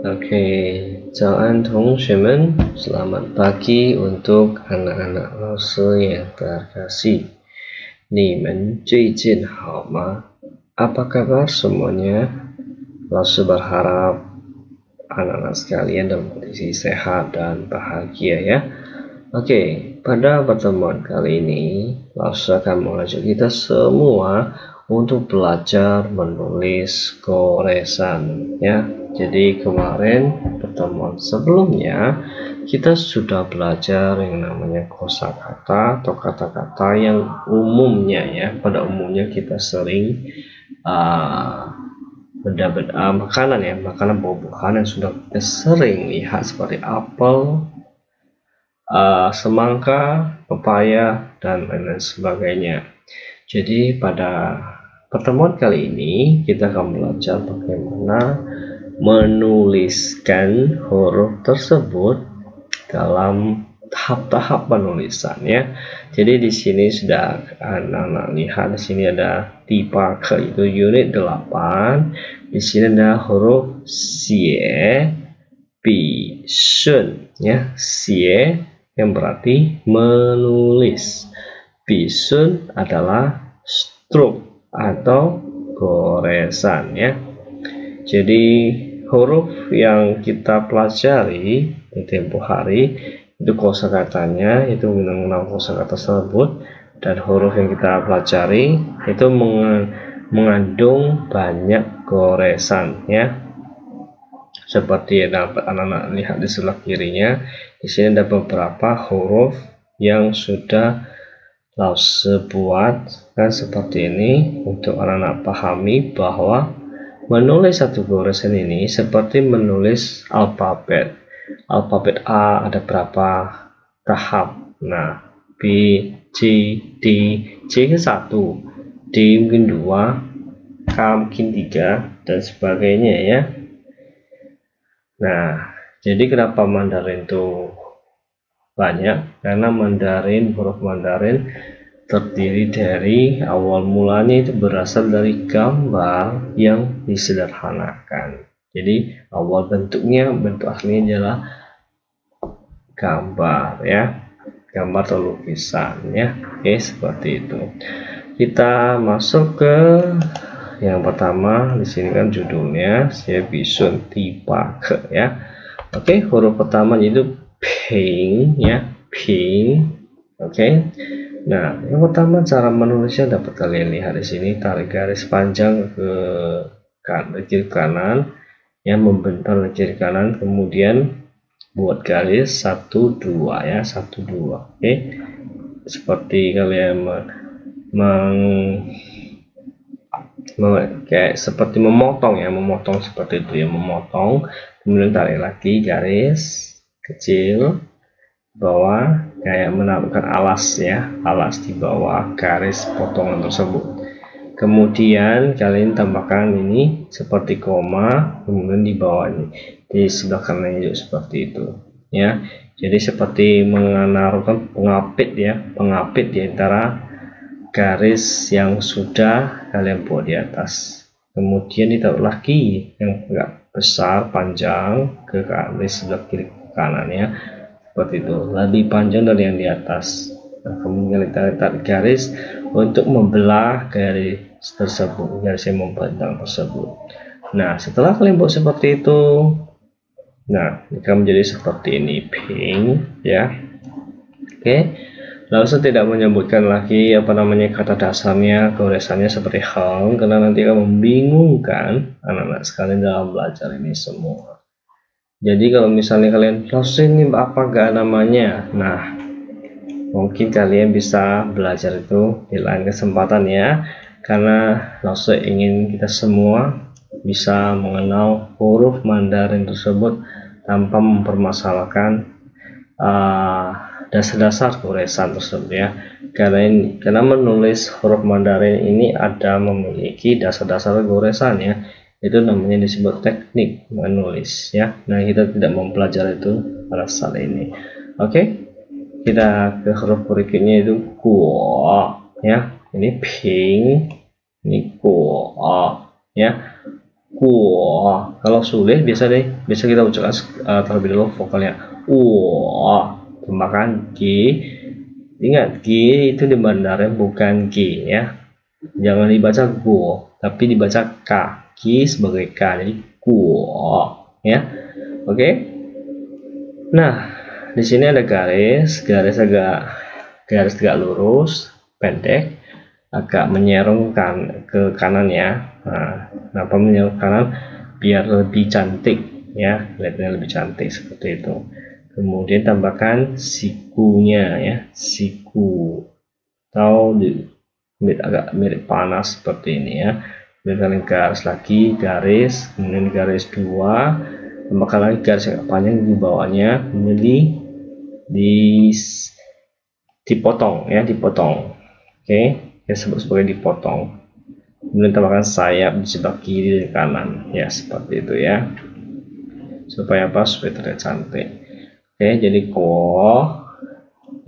Oke, selamat pagi untuk anak-anak laosi yang terkasih. 你们最近好吗? Apa kabar semuanya? Laosi berharap anak-anak sekalian dalam kondisi sehat dan bahagia ya. Oke, pada pertemuan kali ini, Laosi akan mengajak kita semua untuk belajar menulis goresan ya. Jadi kemarin pertemuan sebelumnya kita sudah belajar yang namanya kosakata atau kata-kata yang umumnya ya, pada umumnya kita sering benda-benda makanan ya, makanan buah-buahan yang sudah kita sering lihat seperti apel, semangka, pepaya, dan lain-lain sebagainya. Jadi pada pertemuan kali ini kita akan belajar bagaimana menuliskan huruf tersebut dalam tahap-tahap penulisan ya. Jadi di sini sudah anak-anak lihat, di sini ada tipe ke itu unit 8. Di sini ada huruf xie, bi, shun ya. Xie yang berarti menulis. Bisun adalah stroke atau goresan ya. Jadi huruf yang kita pelajari di tempo hari itu kosakatanya, itu mengenal kosakata tersebut, dan huruf yang kita pelajari itu mengandung banyak goresan ya. Seperti yang dapat anak-anak lihat di sebelah kirinya, di sini ada beberapa huruf yang sudah Laosi buat kan seperti ini untuk anak-anak pahami bahwa menulis satu goresan ini seperti menulis alfabet. Alfabet A ada berapa tahap? Nah, B, C, D, C ke 1, D mungkin 2, K mungkin 3, dan sebagainya ya. Nah, jadi kenapa Mandarin itu banyak? Karena huruf Mandarin terdiri dari awal mulanya itu berasal dari gambar yang disederhanakan. Jadi awal bentuk aslinya adalah gambar ya, gambar atau lukisan ya. Oke, seperti itu. Kita masuk ke yang pertama. Di sini kan judulnya saya bisun tipe ke ya. Oke, huruf pertama itu ping ya, ping. Oke. Nah, yang pertama cara menulisnya dapat kalian lihat di sini, tarik garis panjang ke kiri kanan yang membentang ke kiri kanan, kemudian buat garis 1 2 ya, 1 2. Oke. Seperti kalian kayak seperti memotong ya, memotong seperti itu ya, memotong, kemudian tarik lagi garis kecil bawah kayak menaruhkan alas ya, alas di bawah garis potongan tersebut. Kemudian kalian tambahkan ini seperti koma, kemudian di bawah ini di sebelah kanan juga seperti itu ya. Jadi seperti menaruhkan pengapit ya, pengapit di antara garis yang sudah kalian buat di atas. Kemudian ditaruh lagi yang agak besar panjang ke garis sebelah kiri kanan ya, seperti itu, lebih panjang dari yang di atas. Nah, kemudian kita tarik garis untuk membelah garis tersebut, garis yang membentang tersebut. Nah, setelah kalian buat seperti itu, nah ini akan menjadi seperti ini, pink ya. Oke. Lalu saya tidak menyebutkan lagi kata dasarnya, goresannya seperti hang, karena nanti akan membingungkan anak-anak sekalian dalam belajar ini semua. Jadi kalau misalnya kalian closing ini apa gak namanya, nah mungkin kalian bisa belajar itu di lain kesempatan ya, karena Laosi ingin kita semua bisa mengenal huruf Mandarin tersebut tanpa mempermasalahkan dasar-dasar goresan tersebut ya. Karena menulis huruf Mandarin ini memiliki dasar-dasar goresan ya. Itu namanya disebut teknik menulis ya. Nah, kita tidak mempelajari itu pada saat ini. Oke, kita ke huruf berikutnya itu kuo ya. Ini ping, ini kuo ya. Kuo. Kalau sulit biasa kita ucapkan terlebih dahulu vokalnya uo. Tambahkan G. Ingat G itu di Mandarin bukan G ya. Jangan dibaca go, tapi dibaca K. G sebagai K, jadi kuo ya. Oke. Nah, di sini ada garis tegak lurus, pendek, agak menyerong ke kanan ya. Nah, kenapa menyerong kanan? Biar lebih cantik ya, lihatnya lebih cantik seperti itu. Kemudian tambahkan sikunya ya, siku atau agak mirip panas seperti ini ya. Kemudian garis lagi, garis, kemudian garis 2, tambahkan lagi garis yang panjang di bawahnya, kemudian dipotong ya, dipotong. Oke, ya sebut sebagai dipotong. Kemudian tambahkan sayap di sebelah kiri dan kanan ya, seperti itu ya. Supaya apa? Supaya terlihat cantik. Oke, jadi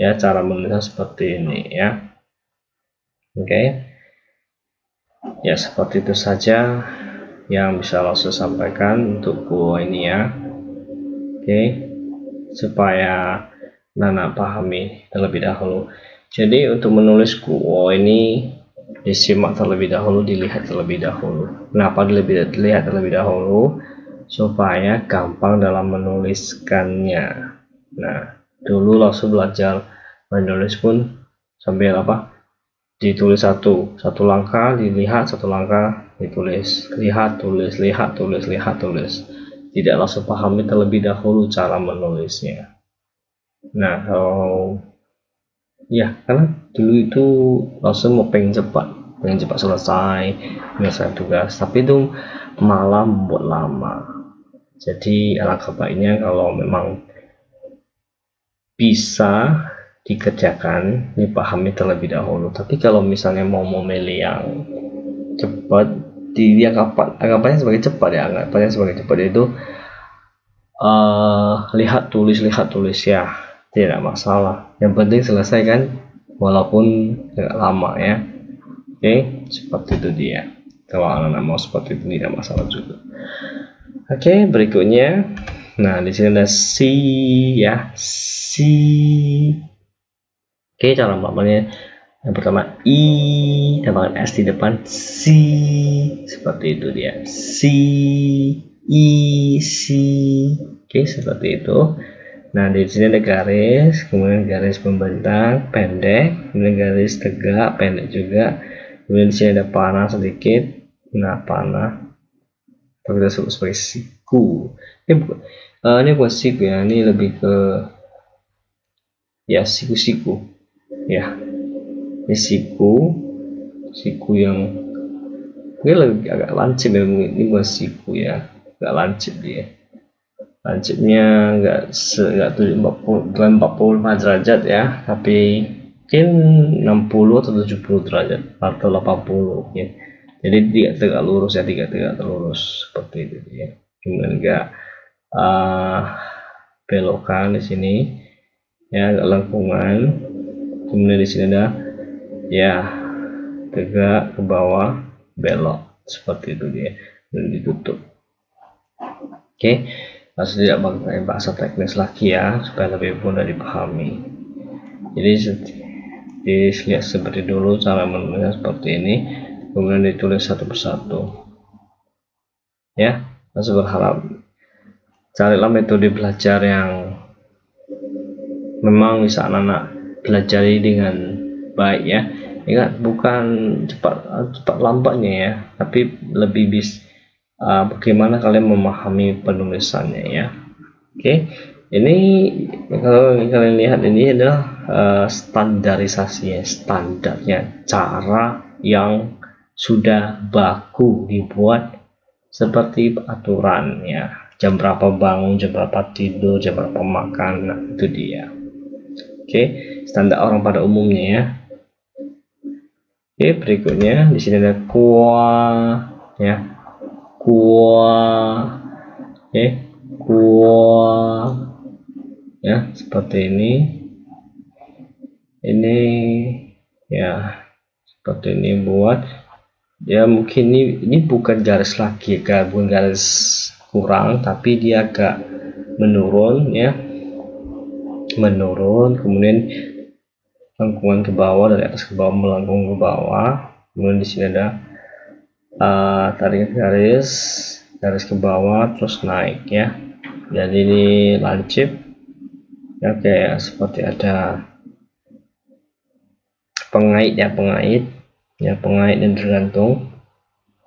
ya, cara menulisnya seperti ini ya. Oke, ya seperti itu saja yang bisa langsung sampaikan untuk ini ya. Oke, supaya Nana pahami terlebih dahulu. Jadi untuk menulis ini disimak terlebih dahulu, dilihat terlebih dahulu. Kenapa dilihat terlebih dahulu? Supaya gampang dalam menuliskannya. Nah, dulu langsung belajar menulis pun sambil ditulis satu langkah, dilihat satu langkah, ditulis, lihat, tulis, lihat, tulis, lihat, tulis. Tidak langsung pahami terlebih dahulu cara menulisnya. Nah, kalau ya karena dulu itu langsung mau pengen cepat selesai menyelesaikan tugas, tapi itu malah membuat lama. Jadi alangkah baiknya kalau memang bisa dikerjakan, dipahami terlebih dahulu. Tapi kalau misalnya mau memilih yang cepat, anggapannya sebagai cepat ya, anggapannya sebagai cepat itu lihat tulis ya, tidak masalah. Yang penting selesai kan, walaupun agak lama ya. Oke, seperti itu dia. Kalau anak-anak mau seperti itu tidak masalah juga. Oke, berikutnya. Nah, di sini ada si ya, si. Oke, cara melakukannya yang pertama i, tambahkan s di depan, si, seperti itu dia, si, i, si. Oke, seperti itu. Nah, di sini ada garis, kemudian garis pembentang pendek, kemudian garis tegak pendek juga. Kemudian di sini ada panah sedikit. Nah, panah kita sebut sebagai siku. Ini bukan siku ya, ini lebih ke ya siku-siku ya. Ini siku yang ini lebih agak lancip ya, ini bukan siku ya, agak lancip dia. Lancipnya enggak 45 derajat ya, tapi mungkin 60 atau 70 derajat atau 80 ya. Jadi tidak tegak lurus ya, tidak lurus seperti itu ya. Kemudian enggak belokan di sini ya, agak lengkungan. Kemudian di sini ada ya tegak ke bawah, belok seperti itu dia, dan ditutup. Oke, masih tidak pakai bahasa teknis lagi ya, supaya lebih mudah dipahami. Jadi dilihat seperti dulu cara menulisnya seperti ini, kemudian ditulis satu persatu ya. Saya berharap carilah metode belajar yang memang bisa anak-anak pelajari dengan baik ya. Ingat, bukan cepat lambatnya ya, tapi lebih bagaimana kalian memahami penulisannya ya. Oke, ini kalau kalian lihat, ini adalah standarisasinya, standarnya, cara yang sudah baku dibuat seperti aturan ya. Jam berapa bangun, jam berapa tidur, jam berapa makan, nah itu dia. Oke, standar orang pada umumnya ya. Oke, berikutnya di sini ada kuah ya, kuah, oke, kuah ya, seperti ini ya, seperti ini buat ya mungkin ini bukan garis lagi, bukan garis kurang, tapi dia agak menurun ya, menurun, kemudian lengkungan ke bawah, dari atas ke bawah melengkung ke bawah, kemudian di sini ada tarik garis ke bawah terus naik ya. Jadi ini lancip ya, kayak seperti ada pengait dan tergantung,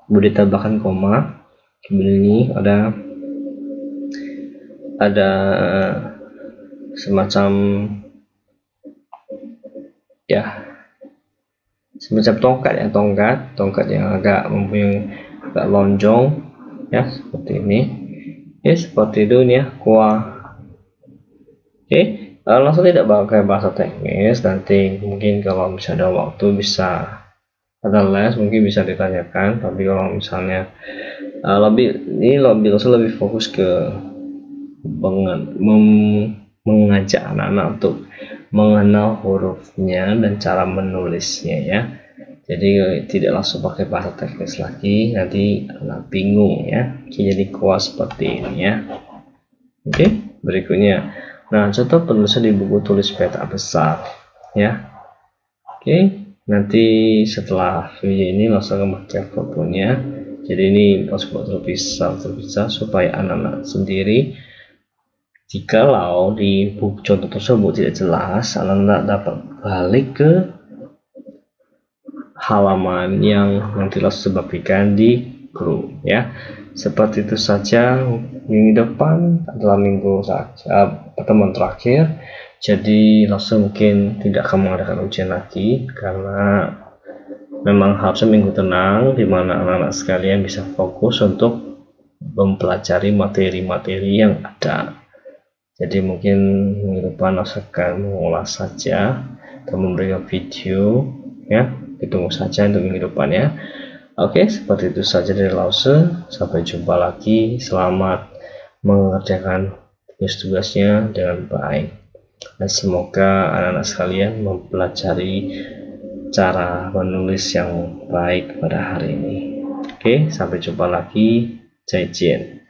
kemudian ditambahkan koma, kemudian ini ada semacam ya, semacam tongkat yang agak mempunyai agak lonjong ya, seperti ini ya, seperti itu nih ya, kuah. Oke, langsung tidak pakai bahasa teknis, nanti mungkin kalau misalnya ada waktu bisa ada les, mungkin bisa ditanyakan, tapi kalau misalnya lebih fokus ke mengajak anak-anak untuk mengenal hurufnya dan cara menulisnya ya. Jadi tidak langsung pakai bahasa teknis lagi, nanti anak bingung ya. Jadi kuas seperti ini ya. Oke, berikutnya. Nah, contoh penulisan di buku tulis peta besar ya. Oke, nanti setelah video ini langsung memakai fotonya. Jadi ini harus terpisah supaya anak-anak sendiri, jikalau di buku contoh tersebut tidak jelas, anak-anak dapat balik ke halaman yang nanti langsung bagikan di grup ya. Seperti itu saja. Minggu depan adalah minggu saja pertemuan terakhir, jadi langsung mungkin tidak akan mengadakan ujian lagi, karena memang harusnya minggu tenang di mana anak-anak sekalian bisa fokus untuk mempelajari materi-materi yang ada. Jadi mungkin minggu depan akan mengulas saja atau memberikan video ya, ditunggu saja untuk minggu depan ya. Oke, seperti itu saja dari Lause. Sampai jumpa lagi. Selamat mengerjakan tugas-tugasnya dengan baik, dan semoga anak-anak sekalian mempelajari cara menulis yang baik pada hari ini. Oke, sampai jumpa lagi. Zaijian.